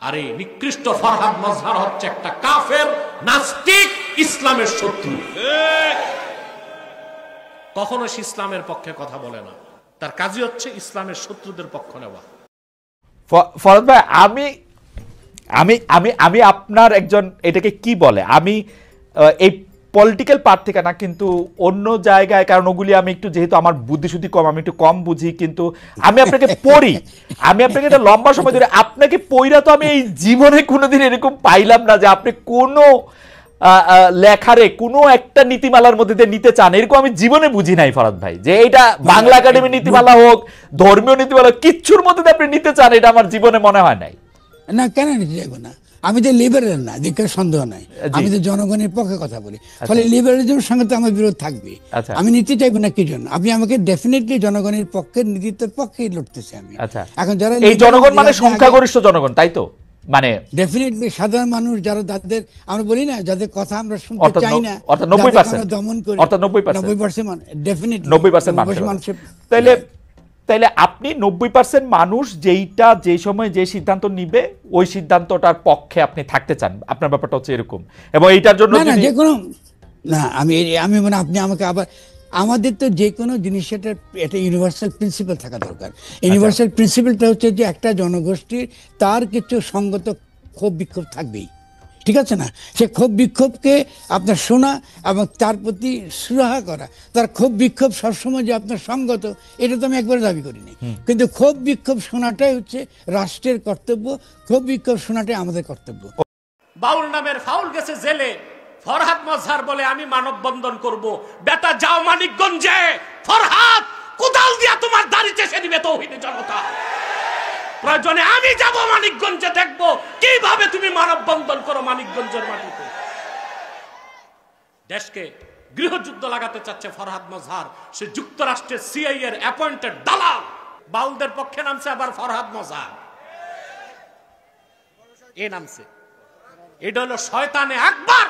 আরে নিকৃষ্ট ফরহাদ মজহার হচ্ছে একটা কাফের, নাস্তিক, ইসলামের শত্রু। কখনো সে ইসলামের পক্ষে কথা বলে না, তার কাজই হচ্ছে ইসলামের শত্রুদের পক্ষ নেওয়া। ফরহাদ ভাই, আমি আমি আমি আমি আপনার একজন, এটাকে কি বলে, আমি এই পলিটিক্যাল পার্ট থেকে না, কিন্তু অন্য জায়গায়, কারণ ওগুলি আমি একটু, যেহেতু আমার বুদ্ধিশুদ্ধি কম, আমি একটু কম বুঝি, কিন্তু আমি আপনাকে পড়ি, আমি আপনাকে একটা লম্বা সময় ধরে আপনাকে পড়া, তো আমি এই জীবনে কোনোদিন এরকম পাইলাম না যে আপনি কোনো লেখারে কোনো একটা নীতিমালার মধ্যে দিয়ে নিতে চান, এরকম আমি জীবনে বুঝি নাই ফরহাদ ভাই, যে এটা বাংলা একাডেমি নীতিমালা হোক, ধর্মীয় নীতিমালা, কিচ্ছুর মধ্যে দিয়ে আপনি নিতে চান, এটা আমার জীবনে মনে হয় নাই। না, কেন নিতে যাবো না? আমি তো লিবারেল না, দিকের সন্দেহ নাই, আমি তো জনগণের পক্ষে কথা বলি, ফলে লিবারেলিজমের সঙ্গে তো আমার বিরোধ থাকবে। আমি নীতি চাইবো না কি জন্য? আপনি আমাকে ডেফিনেটলি জনগণের পক্ষে, নীতিত্বের পক্ষেই লড়তেছি আমি। এখন যারা এই জনগণ মানে সংখ্যাগরিষ্ঠ জনগণ, তাই তো? মানে ডেফিনেটলি সাধারণ মানুষ যারা, যাদের আমরা বলি না, যাদের কথা আমরা শুনতে চাই না, অর্থাৎ 90%, দমন করি, অর্থাৎ 90% মানে ডেফিনেটলি 90% মানুষ। তাইলে আপনি 90% মানুষ যেইটা যে সময় যে সিদ্ধান্ত নিবে, ওই সিদ্ধান্তটার পক্ষে আপনি থাকতে চান, আপনার ব্যাপারটা হচ্ছে এরকম। এবং এইটার জন্য যে কোনো না, আমি মানে আপনি আমাকে আবার, আমাদের তো যে কোনো জিনিসের একটা ইউনিভার্সাল প্রিন্সিপাল থাকা দরকার। ইউনিভার্সাল প্রিন্সিপালটা হচ্ছে যে একটা জনগোষ্ঠীর তার কিছু সঙ্গত ক্ষোভ বিক্ষোভ থাকবেই, ঠিক আছে না? সে ক্ষোভ বিক্ষোভকে আপনার শোনা এবং তার প্রতি সুরাহা করা, তার ক্ষোভ বিক্ষোভ সবসময় যে আপনার সঙ্গত, এটা তো আমি একবারে দাবি করিনি, কিন্তু ক্ষোভ বিক্ষোভ শোনাটাই হচ্ছে রাষ্ট্রের কর্তব্য, ক্ষোভ বিক্ষোভ শোনাটাই আমাদের কর্তব্য। বাউল নামের ফাউল গেছে জেলে, ফরহাদ মজহার বলে আমি মানববন্ধন করব। বেটা যাও মানিকগঞ্জে, ফরহাদ কোদাল দিয়া তোমার দাড়ি চেষে দিবে তৌহিদি জনতা। প্রয়োজনে আমি যাব মানিকগঞ্জে, দেখব কিভাবে তুমি মানববন্ধন করো মানিকগঞ্জের মাটিতে। দেশকে গৃহযুদ্ধ লাগাতে চাচ্ছে ফরহাদ মজহার, সে যুক্তরাষ্ট্রের সিআইএ এর অ্যাপয়েন্টেড দালাল। বাউলদের পক্ষে নামছে আবার ফরহাদ মজহার, এ নামছে। এটা হলো শয়তানে আকবার।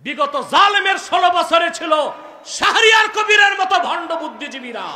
বিগত জালেমের 16 বছরে ছিল শাহরিয়ার কবিরের মতো ভণ্ড বুদ্ধিজীবীরা।